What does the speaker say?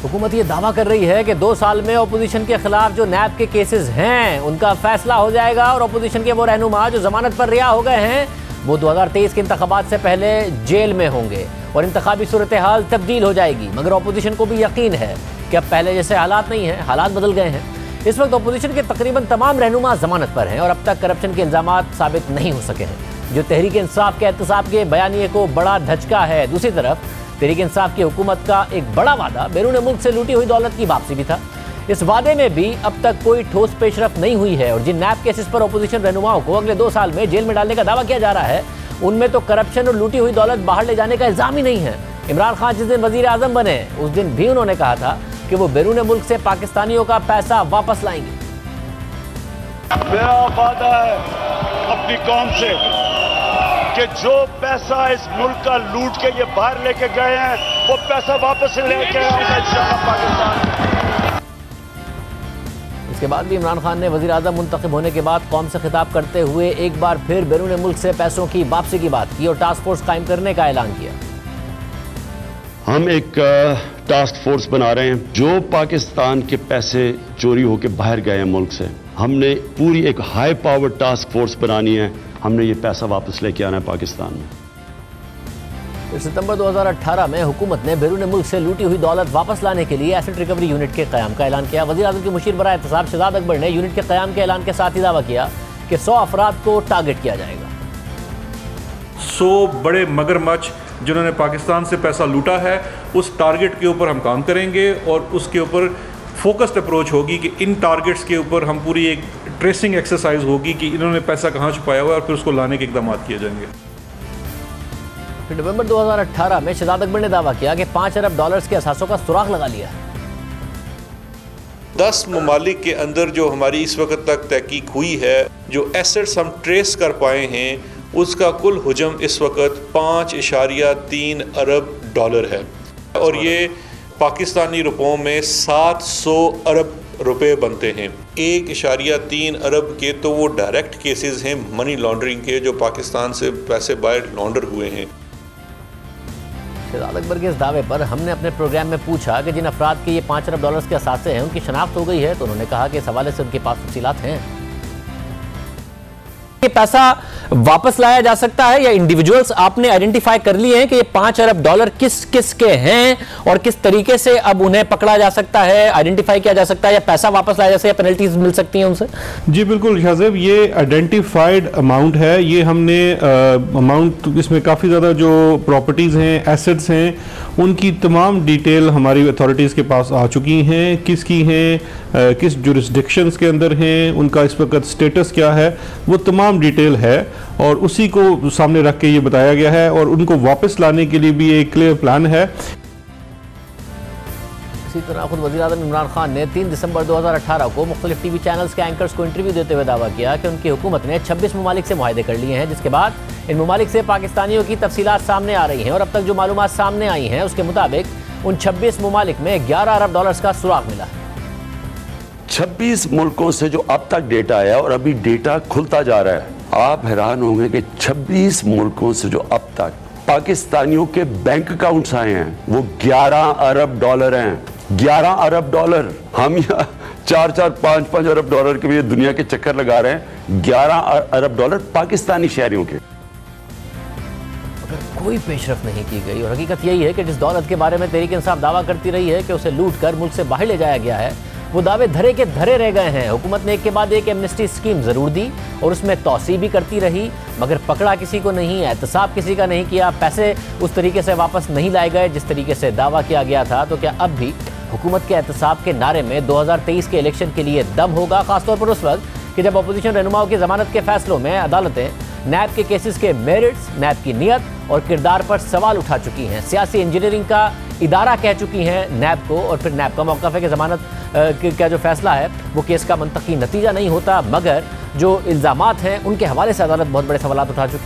हुकूमत ये दावा कर रही है कि 2 साल में अपोजिशन के खिलाफ जो नैब के केसेस हैं उनका फैसला हो जाएगा और अपोजिशन के वो रहनुमा जो जमानत पर रिहा हो गए हैं वो 2023 के इंतखाबात से पहले जेल में होंगे और इंतखाबी सूरत हाल तब्दील हो जाएगी। मगर अपोजिशन को भी यकीन है कि अब पहले जैसे हालात नहीं हैं, हालात बदल गए हैं। इस वक्त अपोजिशन के तकरीबन तमाम रहनुमा जमानत पर हैं और अब तक करप्शन के इल्जामात साबित नहीं हो सके हैं, जो तहरीक इंसाफ के एहतसाब के बयानिए को बड़ा धचका है। दूसरी तरफ तहरीक इंसाफ की हुकूमत का एक बड़ा वादा बैरून मुल्क से लूटी हुई दौलत की वापसी भी था। इस वादे में भी अब तक कोई ठोस पेशरफ नहीं हुई है और जिन नैब केसेस पर अपोजिशन रहनुमाओं को अगले 2 साल में जेल में डालने का दावा किया जा रहा है उनमें तो करप्शन और लूटी हुई दौलत बाहर ले जाने का इल्जाम ही नहीं है। इमरान खान जिस दिन वजीर आजम बने उस दिन भी उन्होंने कहा था कि वो बैरून मुल्क से पाकिस्तानियों का पैसा वापस लाएंगे। मेरा वादा है अपनी कौम से कि जो पैसा इस मुल्क का लूट के ये बाहर लेके गए हैं वो पैसा वापस लेके आऊंगा इंशाअल्लाह पाकिस्तान। इसके बाद भी इमरान खान ने वजीर आजम मुंतखब होने के बाद कौम से खिताब करते हुए एक बार फिर बैरून मुल्क से पैसों की वापसी की बात की और टास्क फोर्स कायम करने का ऐलान किया। हम एक टास्क फोर्स बना रहे हैं जो पाकिस्तान के पैसे चोरी होकर बाहर गए हैं मुल्क से, हमने पूरी एक हाई पावर टास्क फोर्स बनानी है। हमने ये पैसा वापस लेके आना है पाकिस्तान में। सितंबर 2018 में हुकूमत ने बैरून मुल्क से लूटी हुई दौलत वापस लाने के लिए एसेट रिकवरी यूनिट के क़याम का ऐलान किया। वज़ीर आज़म के मुशीर बराए एहतसाब शहजाद अकबर ने यूनिट के क़याम के ऐलान के साथ ही दावा किया कि 100 अफराद को टारगेट किया जाएगा। 100 बड़े मगरमच्छ जिन्होंने पाकिस्तान से पैसा लूटा है उस टारगेट के ऊपर हम काम करेंगे और उसके ऊपर फोकस्ड अप्रोच होगी कि इन टारगेट्स के ऊपर हम पूरी एक ट्रेसिंग एक्सरसाइज होगी कि इन्होंने पैसा कहाँ छुपाया हुआ है और फिर उसको लाने के इकदाम किए जाएंगे। फिर नवंबर 2018 में शहजाद अकबर ने दावा किया कि $5 अरब के असासों का सुराग लगा लिया है। 10 ममालिक के अंदर जो हमारी इस वक्त तक तहकीक हुई है, जो एसेट्स हम ट्रेस कर पाए हैं, उसका कुल हुजम इस वक्त $5.3 अरब है और ये पाकिस्तानी रुपयों में 700 अरब रुपए बनते हैं। 1.3 अरब के तो वो डायरेक्ट केसेस हैं मनी लॉन्ड्रिंग के, जो पाकिस्तान से पैसे बाहर लॉन्डर हुए हैं। शहजाद अकबर के इस दावे पर हमने अपने प्रोग्राम में पूछा कि जिन अफराद के ये $5 अरब के असासे हैं उनकी शनाख्त हो गई है, तो उन्होंने कहा कि इस हवाले से उनके पास तफसीलात हैं। ये पैसा वापस लाया जा सकता है या इंडिविजुअल्स आपने आइडेंटिफाई कर लिए हैं कि ये $5 अरब किस किस के हैं और किस तरीके से अब उन्हें पकड़ा जा सकता है, आइडेंटिफाई किया जा सकता है या पैसा वापस लाया जा सकता है या पेनल्टीज मिल सकती हैं उनसे? जी बिल्कुल शाहजेब, ये आइडेंटिफाइड अमाउंट है। ये हमने अमाउंट इसमें काफ़ी ज़्यादा जो प्रॉपर्टीज़ हैं, एसेट्स हैं, उनकी तमाम डिटेल हमारी अथॉरिटीज़ के पास आ चुकी हैं। किसकी हैं, किस जुरिस्डिक्शंस के अंदर हैं, उनका इस वक्त स्टेटस क्या है, वो तमाम डिटेल है और उसी को सामने रख के ये बताया गया है और उनको वापस लाने के लिए भी एक क्लियर प्लान है। इसी तरह खुद वज़ीर आज़म इमरान खान ने 3 दिसंबर 2018 को मुख्तलिफ टीवी चैनल्स के एंकर्स को इंटरव्यू देते हुए दावा किया कि उनकी हुकूमत ने 26 ममालिक से मुआहदे कर लिए हैं, जिसके बाद इन ममालिक से पाकिस्तानियों की तफसीलात सामने आ रही हैं और अब तक जो मालूमात सामने आई हैं उसके मुताबिक उन 26 ममालिक में $11 अरब का सुराग मिला है। 26 मुल्कों से जो अब तक डेटा आया और अभी डेटा खुलता जा रहा है, आप हैरान होंगे कि 26 मुल्कों से जो अब तक पाकिस्तानियों के बैंक अकाउंट्स आए हैं वो $11 अरब हैं। $11 अरब। हम यहाँ 4-4, 5-5 अरब डॉलर के लिए दुनिया के चक्कर लगा रहे हैं। $11 अरब पाकिस्तानी शहरियों के। अगर कोई पेशरफ नहीं की गई और हकीकत यही है कि जिस दौलत के बारे में तहरीक इंसाफ दावा करती रही है कि उसे लूट कर मुल्क से बाहर ले जाया गया है, वो दावे धरे के धरे रह गए हैं। हुकूमत ने एक के बाद एक एमनेस्टी स्कीम जरूर दी और उसमें तौसी भी करती रही, मगर पकड़ा किसी को नहीं, एहतसाब किसी का नहीं किया, पैसे उस तरीके से वापस नहीं लाए गए जिस तरीके से दावा किया गया था। तो क्या अब भी हुकूमत के एहतसाब के नारे में 2023 के इलेक्शन के लिए दम होगा, खासतौर पर उस वक्त कि जब अपोजिशन रहनुमाओं की जमानत के फैसलों में अदालतें नैब के केसेस के मेरिट्स, नैब की नीयत और किरदार पर सवाल उठा चुकी हैं, सियासी इंजीनियरिंग का इदारा कह चुकी हैं नैब को, और फिर नैब का मौक़िफ़ है कि ज़मानत का जो फैसला है वो केस का मंतकी नतीजा नहीं होता, मगर जो इल्ज़ामात हैं उनके हवाले से अदालत बहुत बड़े सवालात उठा चुकी है।